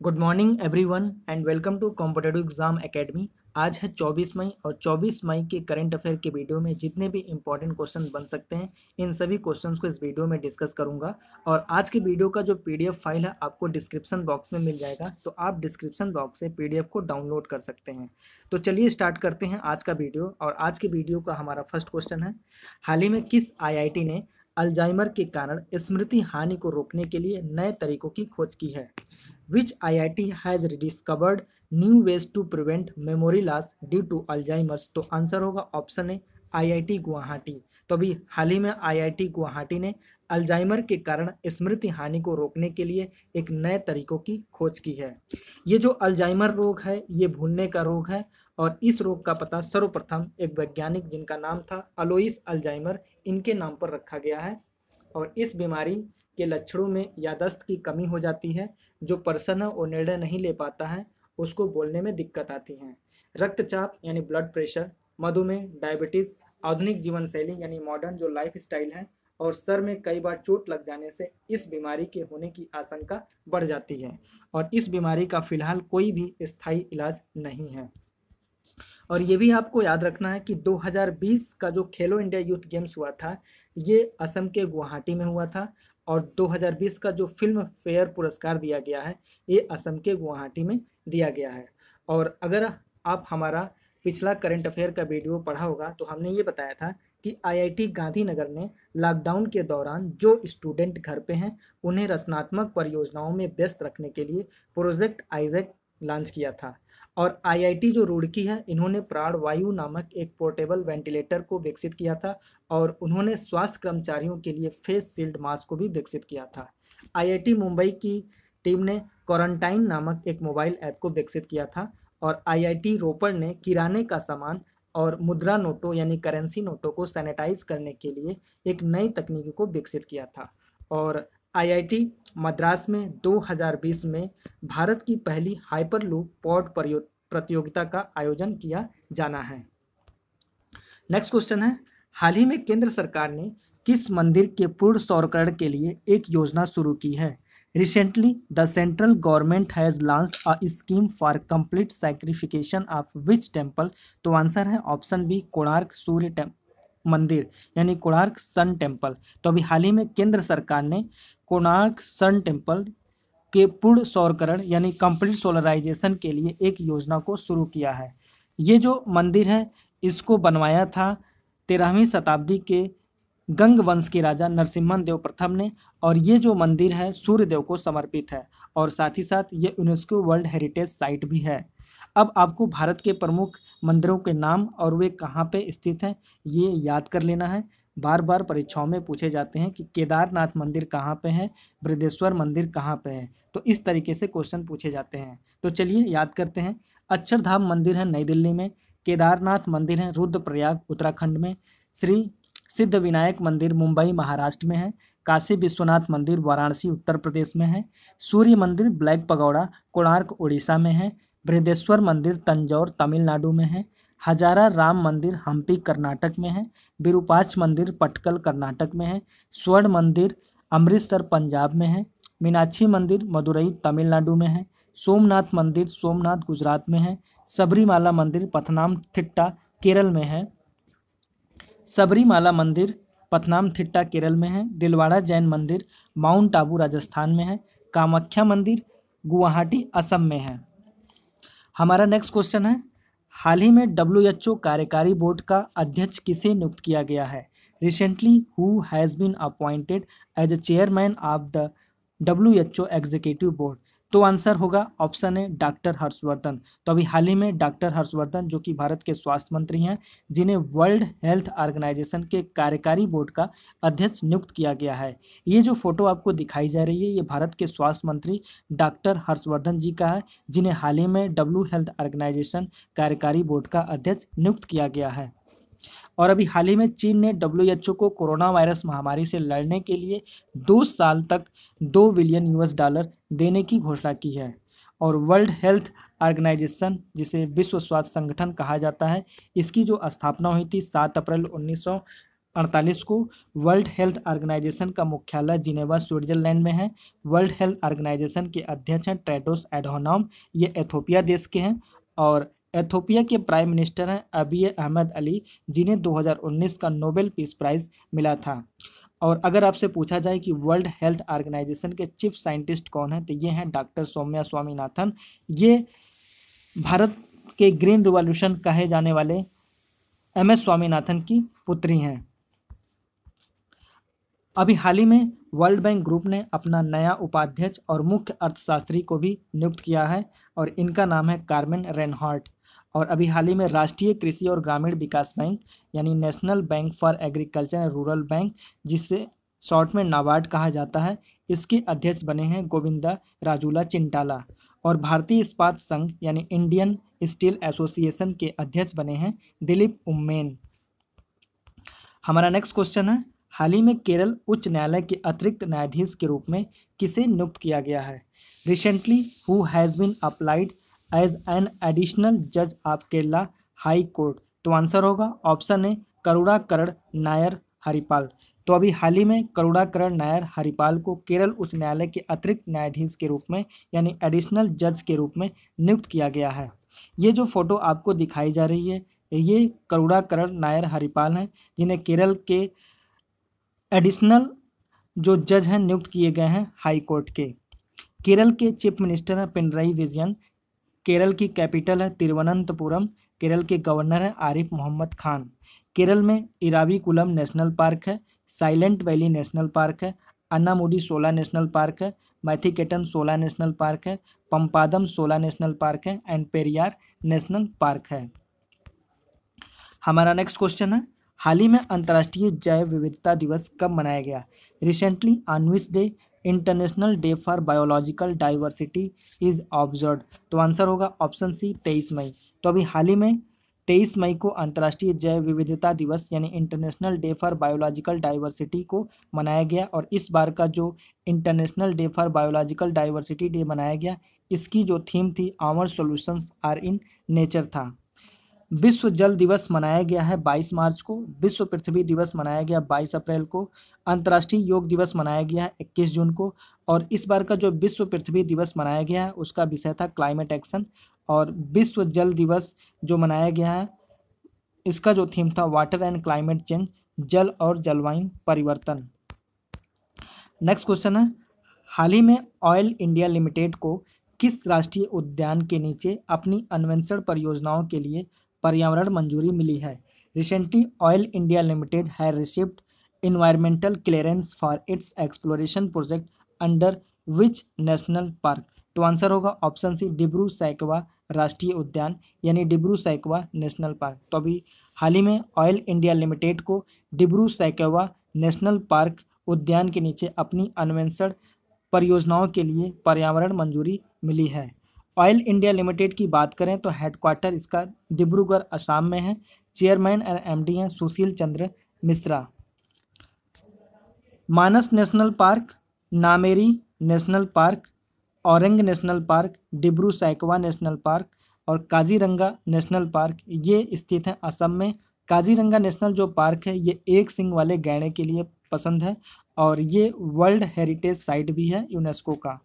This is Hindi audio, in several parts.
Good morning everyone and welcome to competitive exam academy. आज है 24 मई और 24 मई के करंट अफेयर के वीडियो में जितने भी इंपॉर्टेंट क्वेश्चन बन सकते हैं इन सभी क्वेश्चंस को इस वीडियो में डिस्कस करूंगा। और आज के वीडियो का जो पीडीएफ फाइल है आपको डिस्क्रिप्शन बॉक्स में मिल जाएगा, तो आप डिस्क्रिप्शन बॉक्स से पीडीएफ को डाउनलोड कर सकते हैं। तो चलिए स्टार्ट करते हैं आज का वीडियो। और आज के वीडियो का हमारा फर्स्ट क्वेश्चन है, हाल ही में किस आईआईटी ने अल्जाइमर के कारण स्मृति हानि को रोकने के लिए नए तरीकों की खोज की है? Which IIT has rediscovered new ways to prevent memory loss due to Alzheimer's? तो आंसर होगा ऑप्शन ए आईआईटी गुवाहाटी। तो अभी हाल ही में आईआईटी गुवाहाटी ने अल्जाइमर के कारण स्मृति हानि को रोकने के लिए एक नए तरीकों की खोज की है। ये जो अल्जाइमर रोग है ये भूलने का रोग है और इस रोग का पता सर्वप्रथम एक वैज्ञानिक जिनका नाम था अलोइस अल्जाइमर, इनके नाम पर रखा गया है। और इस बीमारी के लक्षणों में याददाश्त की कमी हो जाती है, जो पर्सन है वो निर्णय नहीं ले पाता है, उसको बोलने में दिक्कत आती है। रक्तचाप यानी ब्लड प्रेशर, मधुमेह, डायबिटीज़, आधुनिक जीवन शैली यानी मॉडर्न जो लाइफ स्टाइल है, और सर में कई बार चोट लग जाने से इस बीमारी के होने की आशंका बढ़ जाती है। और इस बीमारी का फिलहाल कोई भी स्थायी इलाज नहीं है। और ये भी आपको याद रखना है कि 2020 का जो खेलो इंडिया यूथ गेम्स हुआ था ये असम के गुवाहाटी में हुआ था, और 2020 का जो फिल्म फेयर पुरस्कार दिया गया है ये असम के गुवाहाटी में दिया गया है। और अगर आप हमारा पिछला करंट अफेयर का वीडियो पढ़ा होगा तो हमने ये बताया था कि आईआईटी गांधीनगर ने लॉकडाउन के दौरान जो स्टूडेंट घर पे हैं उन्हें रचनात्मक परियोजनाओं में व्यस्त रखने के लिए प्रोजेक्ट आइजैक लॉन्च किया था। और आईआईटी जो रुड़की है इन्होंने प्राणवायु नामक एक पोर्टेबल वेंटिलेटर को विकसित किया था, और उन्होंने स्वास्थ्य कर्मचारियों के लिए फेस शील्ड मास्क को भी विकसित किया था। आईआईटी मुंबई की टीम ने क्वारंटाइन नामक एक मोबाइल ऐप को विकसित किया था, और आईआईटी रोपड़ ने किराने का सामान और मुद्रा नोटों यानी करेंसी नोटों को सैनिटाइज करने के लिए एक नई तकनीक को विकसित किया था। और आईआईटी मद्रास में 2020 में भारत की पहली हाइपरलूप पॉड प्रतियोगिता का आयोजन किया जाना है। नेक्स्ट क्वेश्चन है, हाल ही में केंद्र सरकार ने किस मंदिर के पूर्ण सौरकरण के लिए एक योजना शुरू की है? Recently the central government has launched a scheme for complete sacrification of which temple? तो आंसर है ऑप्शन बी कोणार्क सूर्य मंदिर यानी कोणार्क सन टेम्पल। तो अभी हाल ही में केंद्र सरकार ने कोणार्क सन टेम्पल के पूर्ण सौरकरण यानी कंप्लीट सोलराइजेशन के लिए एक योजना को शुरू किया है। ये जो मंदिर है इसको बनवाया था 13वीं शताब्दी के गंग वंश के राजा नरसिम्हन देव प्रथम ने, और ये जो मंदिर है सूर्य देव को समर्पित है, और साथ ही साथ ये यूनेस्को वर्ल्ड हेरिटेज साइट भी है। अब आपको भारत के प्रमुख मंदिरों के नाम और वे कहाँ पे स्थित हैं ये याद कर लेना है। बार बार परीक्षाओं में पूछे जाते हैं कि केदारनाथ मंदिर कहाँ पे है, बृहदेश्वर मंदिर कहाँ पे है, तो इस तरीके से क्वेश्चन पूछे जाते हैं। तो चलिए याद करते हैं। अक्षरधाम मंदिर है नई दिल्ली में, केदारनाथ मंदिर है रुद्रप्रयाग उत्तराखंड में, श्री सिद्ध विनायक मंदिर मुंबई महाराष्ट्र में है, काशी विश्वनाथ मंदिर वाराणसी उत्तर प्रदेश में है, सूर्य मंदिर ब्लैक पगोड़ा कोणार्क उड़ीसा में है, बृहदेश्वर मंदिर तंजौर तमिलनाडु में है, हजारा राम मंदिर हम्पी कर्नाटक में है, विरूपाक्ष मंदिर पटकल कर्नाटक में है, स्वर्ण मंदिर अमृतसर पंजाब में है, मीनाक्षी मंदिर मदुरई तमिलनाडु में है, सोमनाथ मंदिर सोमनाथ गुजरात में है, सबरीमाला मंदिर पथनामथिट्टा केरल में है, सबरीमाला मंदिर पथनामथिट्टा केरल में है, दिलवाड़ा जैन मंदिर माउंट आबू राजस्थान में है, कामाख्या मंदिर गुवाहाटी असम में है। हमारा नेक्स्ट क्वेश्चन है, हाल ही में डब्ल्यूएचओ कार्यकारी बोर्ड का अध्यक्ष किसे नियुक्त किया गया है? Recently who has been appointed as a chairman of the WHO executive board? तो आंसर होगा ऑप्शन है डॉक्टर हर्षवर्धन। तो अभी हाल ही में डॉक्टर हर्षवर्धन जो कि भारत के स्वास्थ्य मंत्री हैं, जिन्हें वर्ल्ड हेल्थ ऑर्गेनाइजेशन के कार्यकारी बोर्ड का अध्यक्ष नियुक्त किया गया है। ये जो फोटो आपको दिखाई जा रही है ये भारत के स्वास्थ्य मंत्री डॉक्टर हर्षवर्धन जी का है, जिन्हें हाल ही में डब्ल्यू हेल्थ ऑर्गेनाइजेशन कार्यकारी बोर्ड का अध्यक्ष नियुक्त किया गया है। और अभी हाल ही में चीन ने डब्ल्यूएचओ को कोरोना वायरस महामारी से लड़ने के लिए 2 साल तक $2 बिलियन देने की घोषणा की है। और वर्ल्ड हेल्थ ऑर्गेनाइजेशन जिसे विश्व स्वास्थ्य संगठन कहा जाता है, इसकी जो स्थापना हुई थी 7 अप्रैल 1948 को वर्ल्ड हेल्थ ऑर्गेनाइजेशन का मुख्यालय जिनेवा स्विट्जरलैंड में है। वर्ल्ड हेल्थ ऑर्गेनाइजेशन के अध्यक्ष हैं टेड्रोस एडहानोम, ये एथोपिया देश के हैं। और एथोपिया के प्राइम मिनिस्टर हैं अबिय अहमद अली, जिन्हें 2019 का नोबेल पीस प्राइज मिला था। और अगर आपसे पूछा जाए कि वर्ल्ड हेल्थ ऑर्गेनाइजेशन के चीफ साइंटिस्ट कौन है, तो ये हैं डॉक्टर सौम्या स्वामीनाथन। ये भारत के ग्रीन रिवॉल्यूशन कहे जाने वाले एम.एस. स्वामीनाथन की पुत्री हैं। अभी हाल ही में वर्ल्ड बैंक ग्रुप ने अपना नया उपाध्यक्ष और मुख्य अर्थशास्त्री को भी नियुक्त किया है और इनका नाम है कार्मेन रेनहार्ट। और अभी हाल ही में राष्ट्रीय कृषि और ग्रामीण विकास बैंक यानी national bank for agriculture and rural bank, जिससे शॉर्ट में नाबार्ड कहा जाता है, इसके अध्यक्ष बने हैं गोविंदा राजूला चिंटाला। और भारतीय इस्पात संघ यानी इंडियन स्टील एसोसिएशन के अध्यक्ष बने हैं दिलीप उम्मेन। हमारा नेक्स्ट क्वेश्चन है, हाल ही में केरल उच्च न्यायालय के अतिरिक्त न्यायाधीश के रूप में किसे नियुक्त किया गया है? Recently who has been applied as an additional जज ऑफ केरला हाई कोर्ट? तो आंसर होगा ऑप्शन ए करुणाकरण नायर हरिपाल। तो अभी हाल ही में करुणाकरण नायर हरिपाल को केरल उच्च न्यायालय के अतिरिक्त न्यायाधीश के रूप में यानी एडिशनल जज के रूप में नियुक्त किया गया है। ये जो फोटो आपको दिखाई जा रही है, ये करुणाकरण नायर हरिपाल हैं, जिन्हें केरल के एडिशनल जो जज हैं नियुक्त किए गए हैं हाई कोर्ट के। केरल के चीफ मिनिस्टर हैं पिनरई विजयन। केरल की कैपिटल है तिरुवनंतपुरम। केरल के गवर्नर हैं आरिफ मोहम्मद खान। केरल में इराविकुलम नेशनल पार्क है, साइलेंट वैली नेशनल पार्क है, अन्नामुडी 16 नेशनल पार्क है, मैथिकेटन 16 नेशनल पार्क है, पंपादम 16 नेशनल पार्क है एंड पेरियार नेशनल पार्क है। हमारा नेक्स्ट क्वेश्चन है, हाल ही में अंतर्राष्ट्रीय जैव विविधता दिवस कब मनाया गया? Recently on which day international day for biological diversity is observe? तो आंसर होगा ऑप्शन सी 23 मई। तो अभी हाल ही में 23 मई को अंतर्राष्ट्रीय जैव विविधता दिवस यानी international day for biological diversity को मनाया गया। और इस बार का जो international day for biological diversity day मनाया गया, इसकी जो थीम थी our solutions are in nature था। विश्व जल दिवस मनाया गया है 22 मार्च को। विश्व पृथ्वी दिवस मनाया गया 22 अप्रैल को। अंतर्राष्ट्रीय योग दिवस मनाया गया है 21 जून को। और इस बार का जो विश्व पृथ्वी दिवस मनाया गया है उसका विषय था क्लाइमेट एक्शन। और विश्व जल दिवस जो मनाया गया है, इसका जो थीम था वाटर एंड क्लाइमेट चेंज, जल और जलवायु परिवर्तन। नेक्स्ट क्वेश्चन है, हाल ही में ऑयल इंडिया लिमिटेड को किस राष्ट्रीय उद्यान के नीचे अपनी अन्वेषण परियोजनाओं के लिए पर्यावरण मंजूरी मिली है? Recently oil India limited has received environmental clearance for its exploration project under which national park? तो आंसर होगा ऑप्शन सी डिब्रू सैकवा राष्ट्रीय उद्यान यानी डिब्रू सैकवा नेशनल पार्क। तो अभी हाल ही में ऑयल इंडिया लिमिटेड को डिब्रू सैकवा नेशनल पार्क उद्यान के नीचे अपनी अन्वेषण परियोजनाओं के लिए पर्यावरण मंजूरी मिली है। ऑयल इंडिया लिमिटेड की बात करें तो हेडक्वार्टर इसका डिब्रूगढ़ असम में है। चेयरमैन और एमडी हैं Sushil Chandra Mishra. Manas national park, Nameri national park, Orang national park, Dibru Saikhowa national park और काजीरंगा नेशनल पार्क ये स्थित हैं असम में। काजीरंगा नेशनल जो पार्क है ये एक सींग वाले गैंडे के लिए पसंद है और ये वर्ल्ड हेरिटेज साइट भी है यूनेस्को का।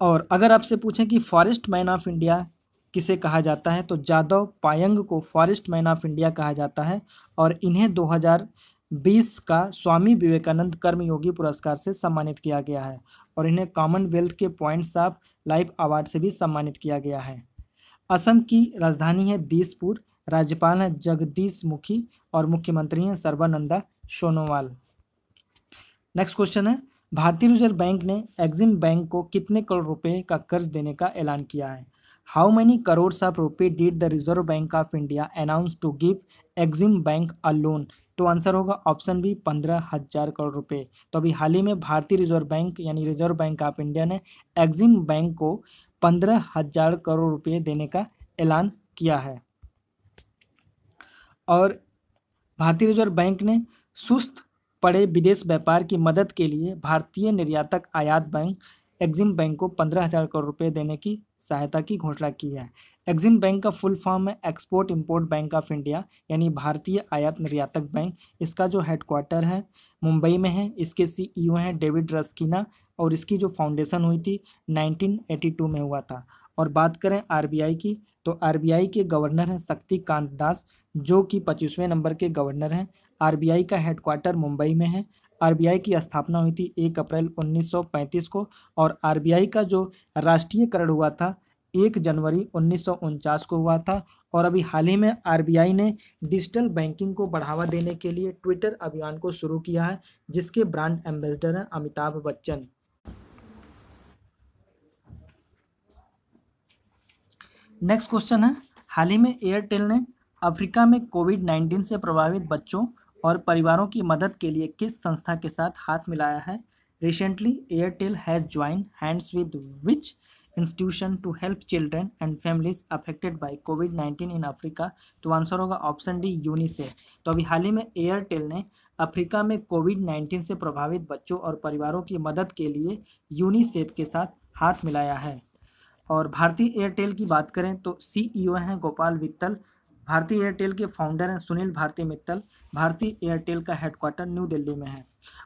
और अगर आपसे पूछें कि फॉरेस्ट मैन ऑफ इंडिया किसे कहा जाता है, तो जादव पायंग को फॉरेस्ट मैन ऑफ इंडिया कहा जाता है और इन्हें 2020 का स्वामी विवेकानंद कर्मयोगी पुरस्कार से सम्मानित किया गया है और इन्हें कॉमनवेल्थ के पॉइंट्स ऑफ लाइफ अवार्ड से भी सम्मानित किया गया है। असम की राजधानी है दिसपुर, राज्यपाल हैं जगदीश मुखी और मुख्यमंत्री हैं सर्बानंदा सोनोवाल। नेक्स्ट क्वेश्चन है, भारतीय रिजर्व बैंक ने एक्सिम बैंक को कितने करोड़ रुपए का कर्ज देने का ऐलान किया है? How many crores of rupaye did the reserve bank of India announce to give Exim bank a loan? तो आंसर होगा ऑप्शन बी 15,000 करोड़ रुपए। तो अभी हाल ही में भारतीय रिजर्व बैंक यानी रिजर्व बैंक ऑफ इंडिया ने एक्सिम बैंक को 15,000 करोड़ रुपए देने का ऐलान किया है। और भारतीय रिजर्व बैंक ने सुस्त पड़े विदेश व्यापार की मदद के लिए भारतीय निर्यातक आयात बैंक एक्सिम बैंक को 15,000 करोड़ रुपए देने की सहायता की घोषणा की है। एग्जिम बैंक का फुल फॉर्म है export import bank of India, यानी भारतीय आयात निर्यातक बैंक। इसका जो हेडक्वार्टर है मुंबई में है। इसके सीईओ हैं डेविड रस्किना और इसकी जो फाउंडेशन हुई थी 1982 में हुआ था। और बात करें आरबीआई की, तो आरबीआई के गवर्नर हैं शक्तिकांत दास, जो कि 25वें नंबर के गवर्नर हैं। आरबीआई का हेडक्वार्टर मुंबई में है। आरबीआई की स्थापना हुई थी 1 अप्रैल 1935 को और आरबीआई का जो राष्ट्रीयकरण हुआ था 1 जनवरी 1949 को हुआ था। और अभी हाल ही में आरबीआई ने डिजिटल बैंकिंग को बढ़ावा देने के लिए ट्विटर अभियान को शुरू किया है, जिसके ब्रांड एम्बेसडर हैं अमिताभ बच्चन। नेक्स्ट क्वेश्चन है, हाल ही में एयरटेल ने अफ्रीका में कोविड-19 से प्रभावित बच्चों और परिवारों की मदद के लिए किस संस्था के साथ हाथ मिलाया है? Recently Airtel has join hands with which institution to help children and families affected by कोविड-19 इन अफ्रीका? तो आंसर होगा ऑप्शन डी यूनिसेफ। तो अभी हाल ही में एयरटेल ने अफ्रीका में कोविड-19 से प्रभावित बच्चों और परिवारों की मदद के लिए यूनिसेफ के साथ हाथ मिलाया है। और भारतीय एयरटेल की बात करें तो सीईओ हैं गोपाल वित्तल। भारतीय एयरटेल के फाउंडर हैं सुनील भारती मित्तल। भारतीय एयरटेल का हेडक्वार्टर न्यू दिल्ली में है।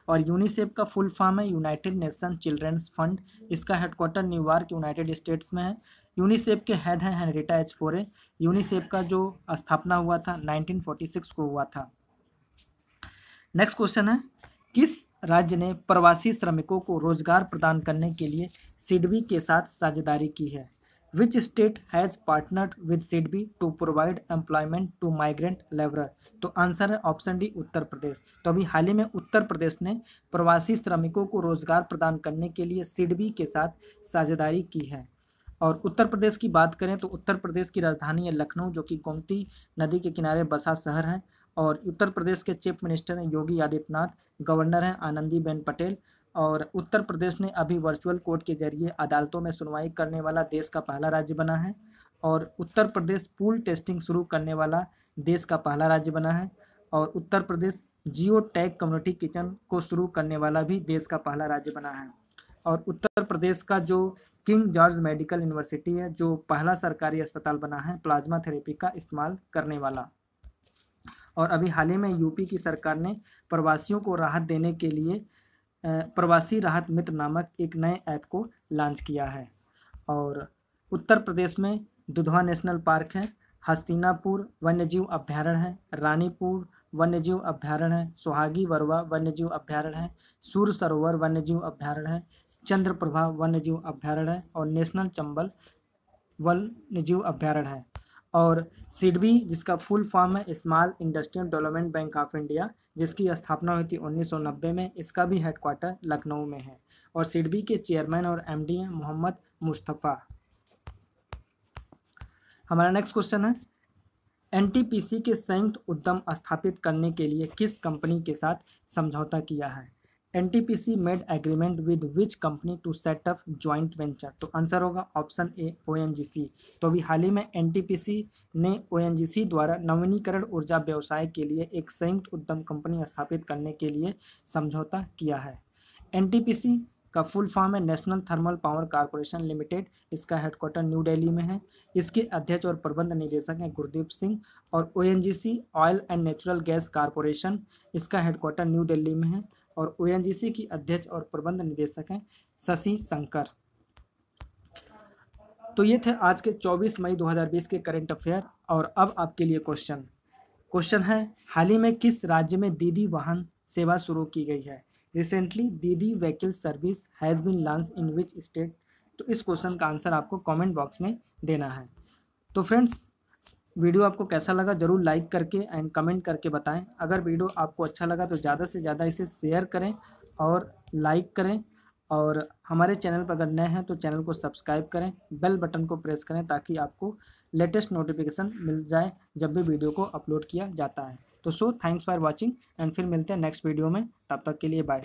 और यूनिसेफ का फुल फॉर्म है यूनाइटेड नेशन चिल्ड्रंस फंड। इसका हेडक्वार्टर न्यूयॉर्क यूनाइटेड स्टेट्स में है। यूनिसेफ के हेड हैं हेनरिटा एच फोरे। यूनिसेफ का जो स्थापना हुआ था 1946 को हुआ था। नेक्स्ट क्वेश्चन है, किस राज्य ने प्रवासी श्रमिकों को रोजगार प्रदान करने के लिए सिडबी के साथ साझेदारी की है? Which state has partnered with SIDBI to provide employment to migrant labourer? तो आंसर है ऑप्शन डी उत्तर प्रदेश। तो अभी हाल ही में उत्तर प्रदेश ने प्रवासी श्रमिकों को रोजगार प्रदान करने के लिए सिडबी के साथ साझेदारी की है। और उत्तर प्रदेश की बात करें तो उत्तर प्रदेश की राजधानी है लखनऊ, जो कि गोमती नदी के किनारे बसा शहर है। और उत्तर प्रदेश के चीफ मिनिस्टर हैं योगी आदित्यनाथ, गवर्नर हैं आनंदीबेन पटेल। और उत्तर प्रदेश ने अभी वर्चुअल कोर्ट के जरिए अदालतों में सुनवाई करने वाला देश का पहला राज्य बना है। और उत्तर प्रदेश पूल टेस्टिंग शुरू करने वाला देश का पहला राज्य बना है। और Uttar Pradesh geo tag community kitchen को शुरू करने वाला भी देश का पहला राज्य बना है। और उत्तर प्रदेश का जो किंग जॉर्ज मेडिकल यूनिवर्सिटी है, जो पहला सरकारी अस्पताल बना है प्लाज्मा थेरेपी का इस्तेमाल करने वाला। और अभी हाल ही में यूपी की सरकार ने प्रवासियों को राहत देने के लिए प्रवासी राहत मित्र नामक एक नए ऐप को लॉन्च किया है। और उत्तर प्रदेश में दुधवा नेशनल पार्क है, हस्तिनापुर वन्यजीव अभ्यारण्य है, रानीपुर वन्यजीव अभ्यारण्य है, सोहागी वरवा वन्यजीव अभ्यारण्य है, सूर सरोवर वन्यजीव अभ्यारण्य है, चंद्रप्रभा वन्यजीव अभ्यारण्य है और नेशनल चंबल वन्यजीव अभ्यारण्य है। और सिडबी, जिसका फुल फॉर्म है small industrial development bank of India, जिसकी स्थापना हुई थी 1990 में, इसका भी हेडक्वार्टर लखनऊ में है। और सिडबी के चेयरमैन और एमडी हैं मोहम्मद मुस्तफ़ा। हमारा नेक्स्ट क्वेश्चन है, एनटीपीसी के संयुक्त उद्यम स्थापित करने के लिए किस कंपनी के साथ समझौता किया है? NTPC made agreement with which company to set up joint venture? तो आंसर होगा ऑप्शन ए ओएनजीसी। तो अभी हाल ही में एनटीपीसी ने ओएनजीसी द्वारा नवीनीकरण ऊर्जा व्यवसाय के लिए एक संयुक्त उद्यम कंपनी स्थापित करने के लिए समझौता किया है। एनटीपीसी का फुल फॉर्म है national thermal power corporation limited. इसका हेडक्वार्टर न्यू दिल्ली में है। इसके अध्यक्ष और प्रबंध निदेशक हैं गुरदीप सिंह। और ONGC oil and natural gas corporation, इसका हेडक्वार्टर न्यू दिल्ली में है। और ओएनजीसी की अध्यक्ष और प्रबंध निदेशक हैं शशि शंकर। तो ये थे आज के 24 मई 2020 के करंट अफेयर। और अब आपके लिए क्वेश्चन है, हाल ही में किस राज्य में दीदी वाहन सेवा शुरू की गई है? Recently Didi vehicle service has been launch in which state? तो इस क्वेश्चन का आंसर आपको कमेंट बॉक्स में देना है। तो फ्रेंड्स, वीडियो आपको कैसा लगा ज़रूर लाइक करके एंड कमेंट करके बताएं। अगर वीडियो आपको अच्छा लगा तो ज़्यादा से ज़्यादा इसे शेयर करें और लाइक करें। और हमारे चैनल पर अगर नए हैं तो चैनल को सब्सक्राइब करें, बेल बटन को प्रेस करें ताकि आपको लेटेस्ट नोटिफिकेशन मिल जाए जब भी वीडियो को अपलोड किया जाता है। तो थैंक्स फॉर वॉचिंग एंड फिर मिलते हैं नेक्स्ट वीडियो में। तब तक के लिए बाय।